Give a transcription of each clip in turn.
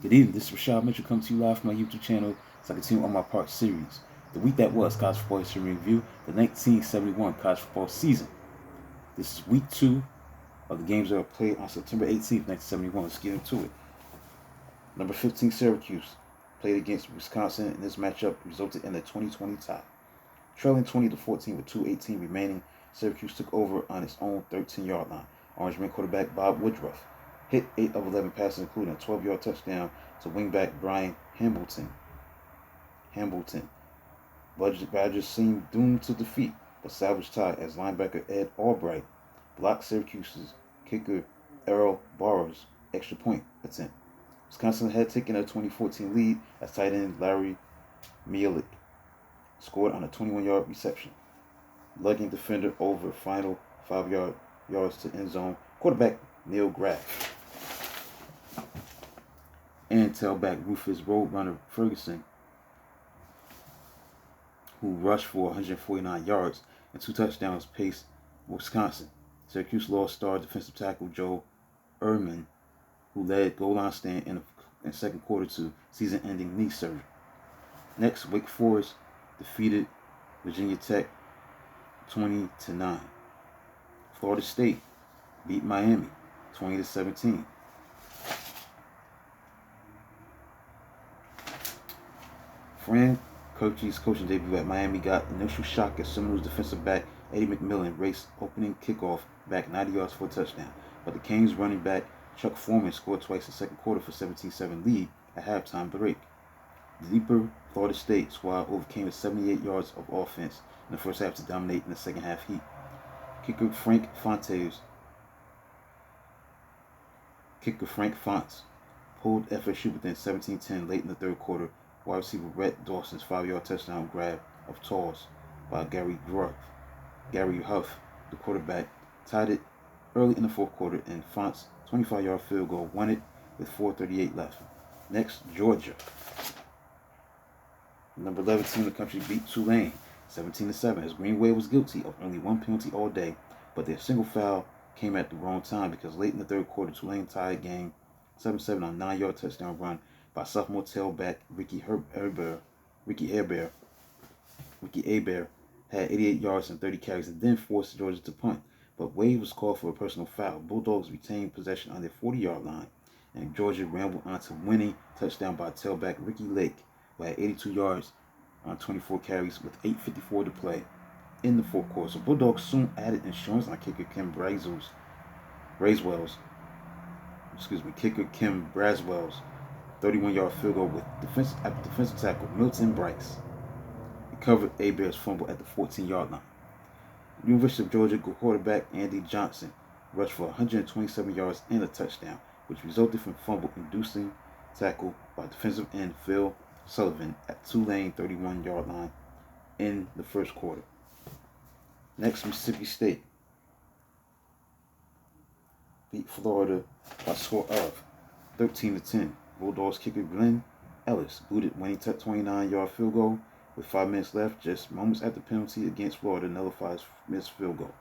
Good evening, this is Rashad Mitchell coming to you live from my YouTube channel as I continue on my part series. The week that was college football history review, the 1971 college football season. This is week 2 of the games that were played on September 18th, 1971. Let's get into it. Number 15, Syracuse, played against Wisconsin, and this matchup resulted in a 20-20 tie. Trailing 20-14 with 2:18 remaining, Syracuse took over on its own 13-yard line. Orange Man quarterback Bob Woodruff hit 8 of 11 passes, including a 12-yard touchdown to wingback Brian Hambleton. Badgers seemed doomed to defeat, but salvaged tie as linebacker Ed Albright blocked Syracuse's kicker Errol Barrow's extra point attempt. Wisconsin had taken a 2014 lead as tight end Larry Mielik scored on a 21-yard reception, lugging defender over final 5 yards to end zone. Quarterback Neil Graff and tailback Rufus Roadrunner Ferguson, who rushed for 149 yards and 2 touchdowns, paced Wisconsin. Syracuse lost star defensive tackle Joe Ehrman, who led goal line stand in the second quarter to season-ending knee surgery. Next, Wake Forest defeated Virginia Tech 20-9. Florida State beat Miami 20-17. Fran Kirchy's coaching debut at Miami got initial shock as Seminoles defensive back Eddie McMillan raced opening kickoff back 90 yards for a touchdown, but the Canes running back Chuck Foreman scored twice in the second quarter for 17-7 lead at halftime break. The deeper Florida State squad overcame a 78 yards of offense in the first half to dominate in the second half heat. Kicker Frank Fonts pulled FSU within 17-10 late in the third quarter. Wide receiver Rhett Dawson's 5-yard touchdown grab of toss by Gary Huff, the quarterback, tied it early in the fourth quarter, and Font's 25-yard field goal won it with 4:38 left. Next, Georgia. The number 11 team in the country beat Tulane 17-7 as Greenway was guilty of only one penalty all day, but their single foul came at the wrong time because late in the third quarter, Tulane tied game 7-7 on a 9-yard touchdown run by sophomore tailback Ricky Hebert had 88 yards and 30 carries and then forced Georgia to punt, but Wade was called for a personal foul. Bulldogs retained possession on their 40-yard line, and Georgia rambled on to winning touchdown by tailback Ricky Lake, who had 82 yards on 24 carries with 8:54 to play in the fourth quarter. So Bulldogs soon added insurance on kicker Kim Braswell's 31-yard field goal with defensive tackle Milton Bryce. He covered Hebert's fumble at the 14-yard line. University of Georgia quarterback Andy Johnson rushed for 127 yards and a touchdown, which resulted from fumble-inducing tackle by defensive end Phil Sullivan at Tulane 31-yard line in the first quarter. Next, Mississippi State beat Florida by a score of 13-10. Bulldogs kicker Glenn Ellis booted winning 29-yard field goal with 5 minutes left, just moments after penalty against Florida nullifies missed field goal.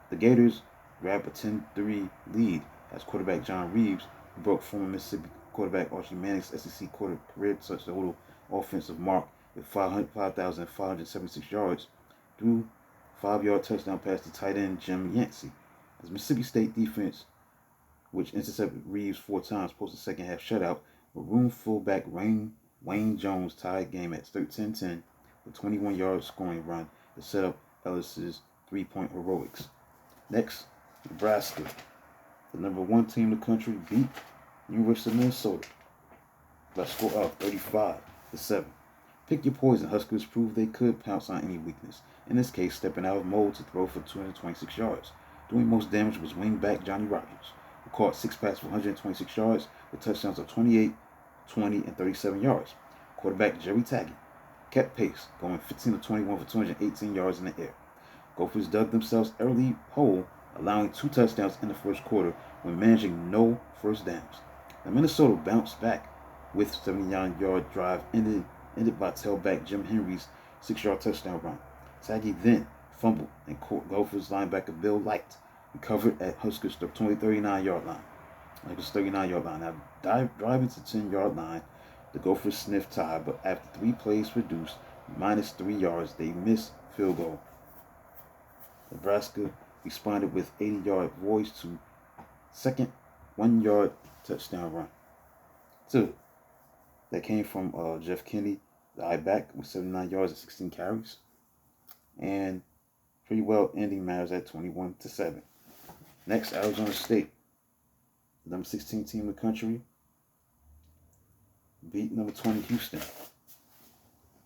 The Gators grabbed a 10-3 lead as quarterback John Reeves, who broke former Mississippi quarterback Archie Manning's SEC career total offensive mark with 5,576 yards, threw 5-yard touchdown pass to tight end Jim Yancey. As Mississippi State defense, which intercepted Reeves 4 times, posted a second half shutout, Maroon fullback Wayne Jones tied game at 10-10 with 21-yard scoring run to set up Ellis's 3-point heroics. Next, Nebraska. The number 1 team in the country beat University of Minnesota by a score of 35-7. Pick your poison. Huskers proved they could pounce on any weakness. In this case, stepping out of mold to throw for 226 yards. Doing most damage was wingback Johnny Rogers, who caught 6 passes for 126 yards with touchdowns of 28, 20, and 37 yards. Quarterback Jerry Taggett kept pace, going 15-21 for 218 yards in the air. Gophers dug themselves early hole, allowing 2 touchdowns in the first quarter when managing no first downs. Now Minnesota bounced back with 79-yard drive ended by tailback Jim Henry's 6-yard touchdown run. Taggy then fumbled, and Gophers linebacker Bill Light recovered at Huskers' 39-yard line. Like it's 39-yard line. Now driving to 10-yard line. The Gophers sniffed tie, but after 3 plays produced, minus 3 yards, they missed field goal. Nebraska responded with 80-yard voice to second 1-yard touchdown run. Two. That came from Jeff Kennedy, the eye back, with 79 yards and 16 carries. And pretty well ending matters at 21-7. Next, Arizona State, the number 16 team in the country, beat number 20 Houston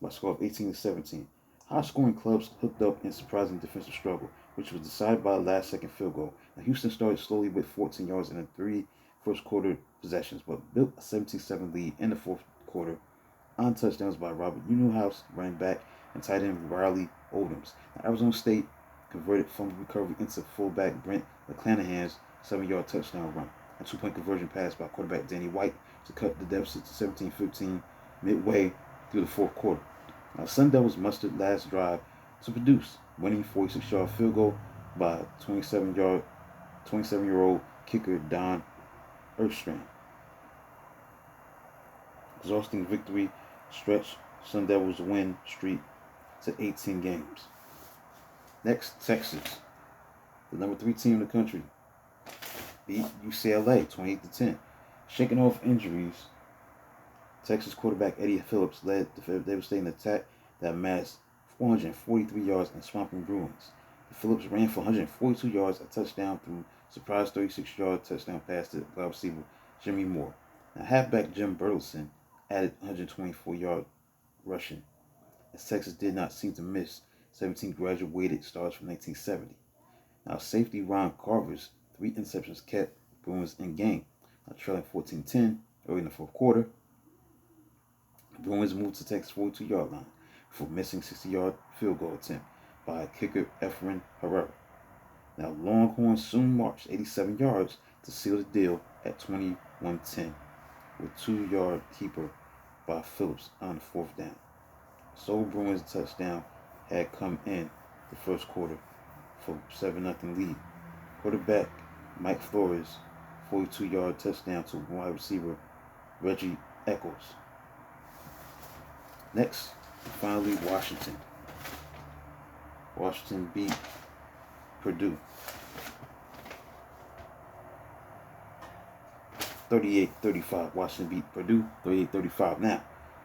by a score of 18-17. High-scoring clubs hooked up in surprising defensive struggle, which was decided by a last-second field goal. Now, Houston started slowly with 14 yards in the 3 first-quarter possessions, but built a 17-7 lead in the fourth quarter on touchdowns by Robert Newhouse, running back, and tight end Riley Odoms. Now, Arizona State converted fumble recovery into fullback Brent McClanahan's 7-yard touchdown run. A 2-point conversion pass by quarterback Danny White to cut the deficit to 17-15 midway through the fourth quarter. Now, Sun Devils mustered last drive to produce, winning 46-yard field goal by 27-year-old kicker Don Erstrand. Exhausting victory stretched Sun Devils' win streak to 18 games. Next, Texas, the number 3 team in the country, beat UCLA 28-10. Shaking off injuries, Texas quarterback Eddie Phillips led the devastating attack that amassed 443 yards in swamping Bruins. Phillips ran for 142 yards, a touchdown through surprise 36-yard touchdown pass to wide receiver Jimmy Moore. Now, halfback Jim Bertelsen added 124-yard rushing, as Texas did not seem to miss 17 graduated stars from 1970. Now, safety Ron Carver's 3 interceptions kept Bruins in game. Now, trailing 14-10 early in the fourth quarter, Bruins moved to Texas' 42-yard line for missing 60-yard field goal attempt by kicker Efren Herrera. Now, Longhorns soon marched 87 yards to seal the deal at 21-10 with 2-yard keeper by Phillips on the fourth down. So Bruins touchdown had come in the first quarter for 7-0 lead. Quarterback Mike Flores, 42-yard touchdown to wide receiver Reggie Eccles. Next, finally, Washington. Washington beat Purdue 38-35. Washington beat Purdue 38-35. Now,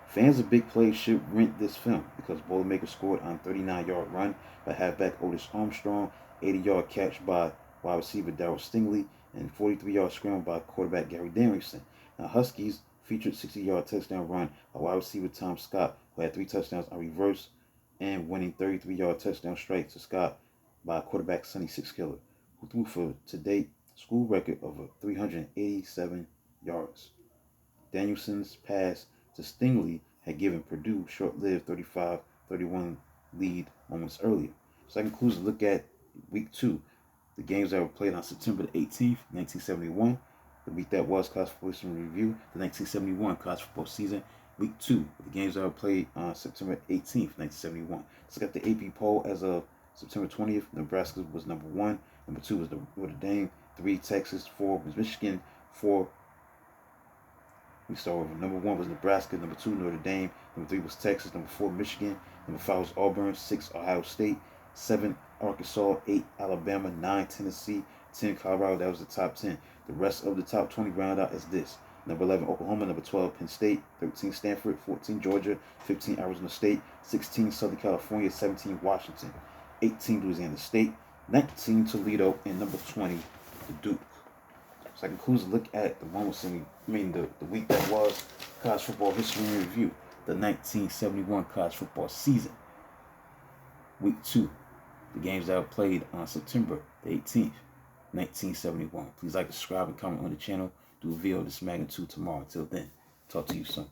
fans of big plays should rent this film because Boilermaker scored on a 39-yard run by halfback Otis Armstrong, 80-yard catch by wide receiver Darryl Stingley, and 43-yard scramble by quarterback Gary Danielson. Now, Huskies featured 60-yard touchdown run by wide receiver Tom Scott, who had 3 touchdowns on reverse, and winning 33-yard touchdown strike to Scott by quarterback Sonny Sixkiller, who threw for, to date, school record of 387 yards. Danielson's pass to Stingley had given Purdue short-lived 35-31 lead moments earlier. So that concludes a look at Week 2. The games that were played on September 18th, 1971. The week that was College Football History Review, the 1971 college football season. Week 2, the games that were played on September 18th, 1971. Let's look at the AP poll as of September 20th. Nebraska was number 1. Number 2 was Notre Dame. 3, Texas. 4 was Michigan. 4, we start with number 1 was Nebraska. Number 2, Notre Dame. Number 3 was Texas. Number 4, Michigan. Number 5 was Auburn. 6, Ohio State. 7, Arkansas. 8, Alabama. 9, Tennessee. 10, Colorado. That was the top 10. The rest of the top 20 rounded out as this. Number 11, Oklahoma. Number 12, Penn State. 13, Stanford. 14, Georgia. 15, Arizona State. 16, Southern California. 17, Washington. 18, Louisiana State. 19, Toledo. And number 20, Duke. So that concludes a look at the moments the week that was College Football History Review. The 1971 College Football season. Week 2. The games that were played on September the 18th, 1971. Please like, subscribe, and comment on the channel. Do a video of this magnitude tomorrow. Until then, talk to you soon.